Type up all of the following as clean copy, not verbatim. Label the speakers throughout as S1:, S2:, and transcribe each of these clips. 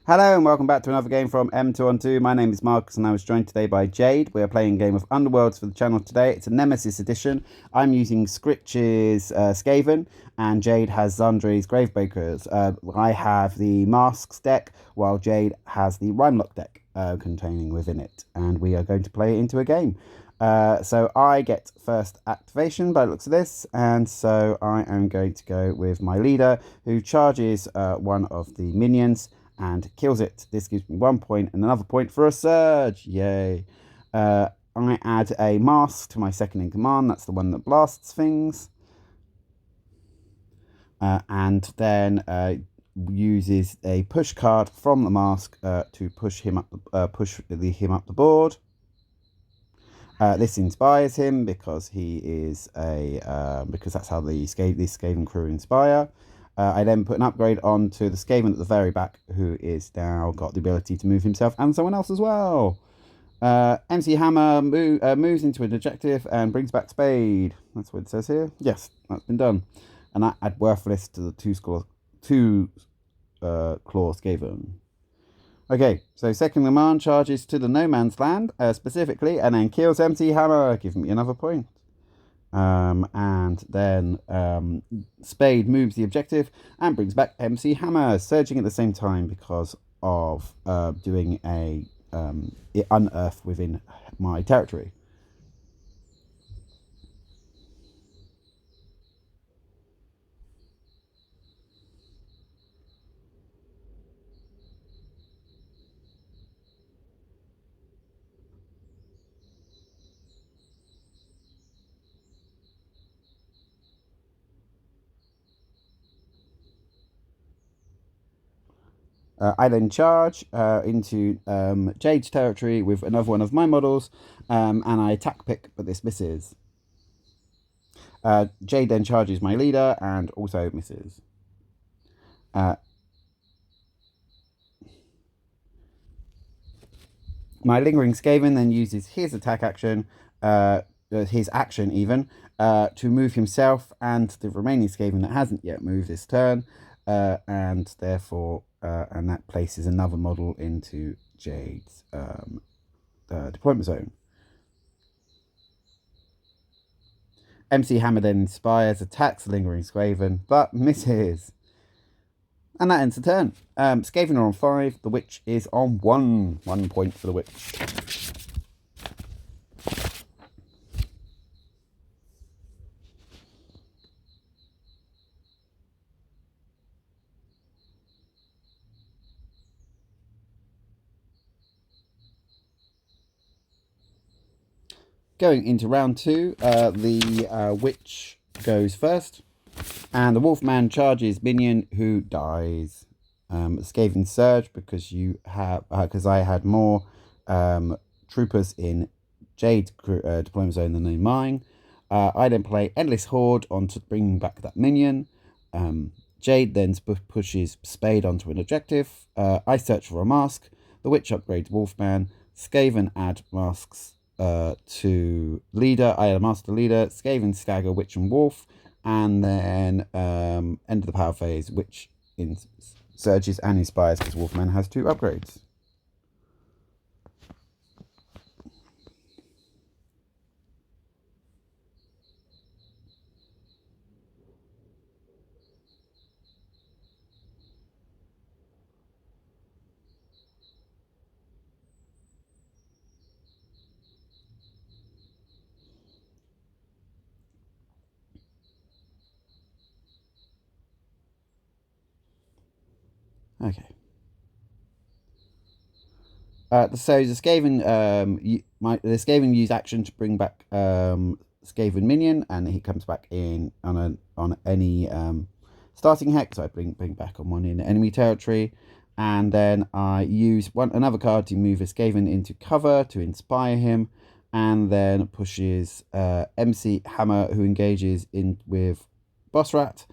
S1: Hello and welcome back to another game from M212. My name is Marcus and I was joined today by Jade. We are playing a game of Underworlds for the channel today. It's a Nemesis edition. I'm using Scritch's Skaven and Jade has Zondara's Gravebreakers. I have the Masks deck while Jade has the Rimelocked deck containing within it. And we are going to play it into a game. So I get first activation by the looks of this, and so I am going to go with my leader who charges one of the minions and kills it. This gives me 1 point and another point for a surge. Yay. I add a mask to my second in command. That's the one that blasts things. And then uses a push card from the mask to push him up the board. This inspires him because he is because that's how this Skaven crew inspire. I then put an upgrade onto the Skaven at the very back, who is now got the ability to move himself and someone else as well. MC Hammer moves into an objective and brings back Spade. That's what it says here. Yes, that's been done. And I add Worthless to the two claw Skaven. Okay, so second command charges to the No Man's Land specifically, and then kills MC Hammer, giving me another point. And then Spade moves the objective and brings back MC Hammer, surging at the same time because of doing a unearth within my territory. I then charge into Jade's territory with another one of my models, and I attack pick, but this misses. Jade then charges my leader and also misses. My Lingering Skaven then uses his attack action, his action even, to move himself and the remaining Skaven that hasn't yet moved this turn, and therefore, and that places another model into Jade's deployment zone. MC Hammer then inspires, attacks the Lingering Skaven, but misses. And that ends the turn. Skaven are on 5, the Witch is on 1. 1 point for the Witch. Going into round 2, the Witch goes first, and the Wolfman charges minion who dies. Skaven surge because I had more troopers in Jade's deployment zone than in mine. I then play Endless Horde on to bring back that minion. Jade then pushes Spade onto an objective. I search for a mask. The Witch upgrades Wolfman. Skaven add masks to leader. I add a mask to leader. Skaven stagger Witch and Wolf. And then end of the power phase, Witch surges and inspires because Wolfman has 2 upgrades. Okay. So the Skaven, the Skaven use action to bring back Skaven minion, and he comes back in on any starting hex. So I bring back on one in enemy territory, and then I use another card to move a Skaven into cover to inspire him, and then pushes MC Hammer, who engages in with Boss Rat.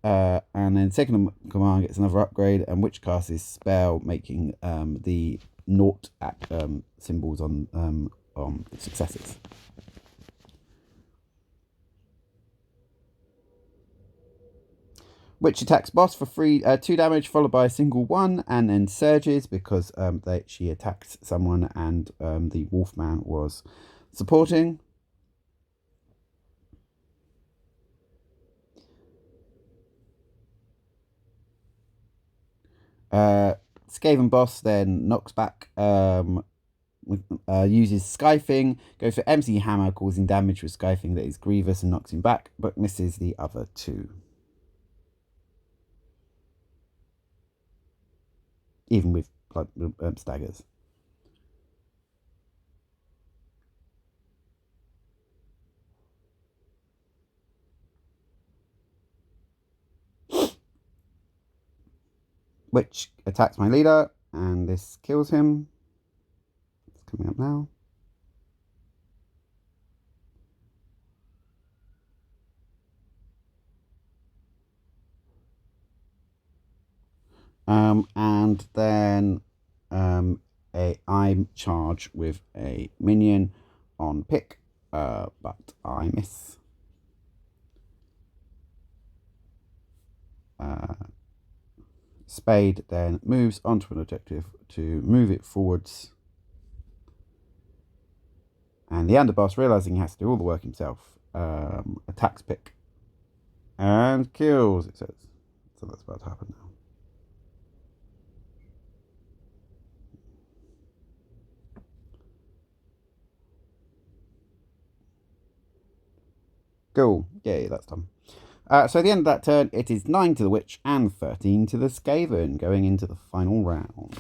S1: And then second command gets another upgrade, and Witch casts his spell, making the naught symbols on successes. Witch attacks boss for 2 damage, followed by a single 1, and then surges because she attacks someone and the Wolfman was supporting. Skaven boss then knocks back, uses Skyfing, goes for MC Hammer, causing damage with Skyfing that is grievous and knocks him back, but misses the other 2. Even with staggers. Which attacks my leader, and this kills him. It's coming up now. And then I charge with a minion on pick, but I miss. Spade then moves onto an objective to move it forwards. And the underboss, realizing he has to do all the work himself, attacks pick and kills, it says. So that's about to happen now. Cool. Yay, that's done. So at the end of that turn, it is 9 to the Witch and 13 to the Skaven, going into the final round.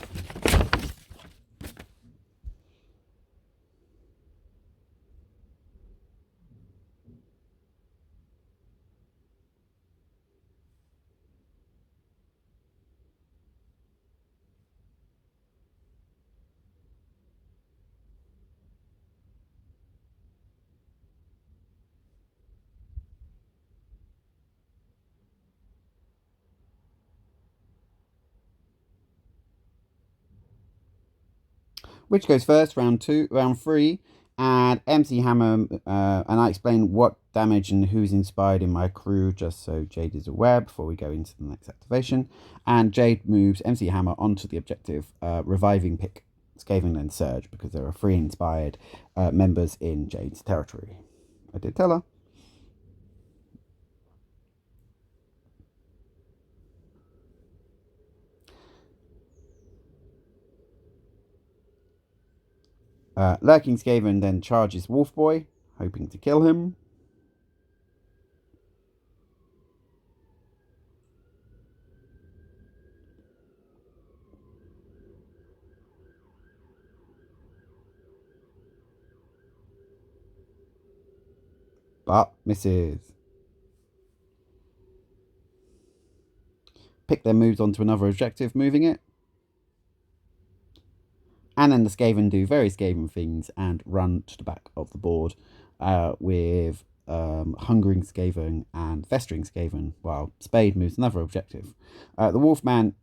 S1: Which goes first, round 3, and MC Hammer, and I explain what damage and who's inspired in my crew, just so Jade is aware before we go into the next activation. And Jade moves MC Hammer onto the objective, reviving pick Skaven and Surge, because there are 3 inspired members in Jade's territory. I did tell her. Lurking Skaven then charges Wolfboy, hoping to kill him. But misses. Pick then moves on to another objective, moving it. And then the Skaven do very Skaven things and run to the back of the board with Hungering Skaven and Festering Skaven, while Spade moves another objective. The Wolfman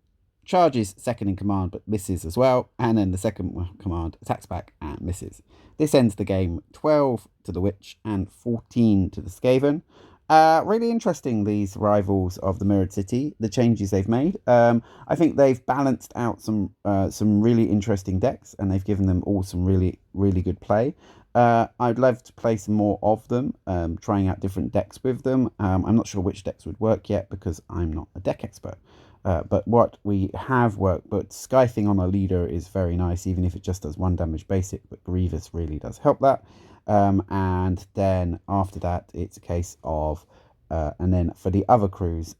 S1: charges second in command but misses as well, and then the second command attacks back and misses. This ends the game 12 to the Witch and 14 to the Skaven. Really interesting, these rivals of the Mirrored City, the changes they've made. I think they've balanced out some really interesting decks, and they've given them all some really, really good play. I'd love to play some more of them, trying out different decks with them. I'm not sure which decks would work yet because I'm not a deck expert. But what we have worked, but Skyfing on a leader is very nice, even if it just does 1 damage basic, but Grievous really does help that. And then after that, it's a case of, and then for the other crews,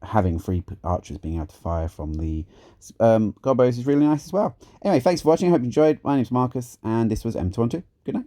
S1: having 3 archers being able to fire from the Gobos is really nice as well. Anyway, thanks for watching. I hope you enjoyed. My name's Marcus, and this was M22. Good night.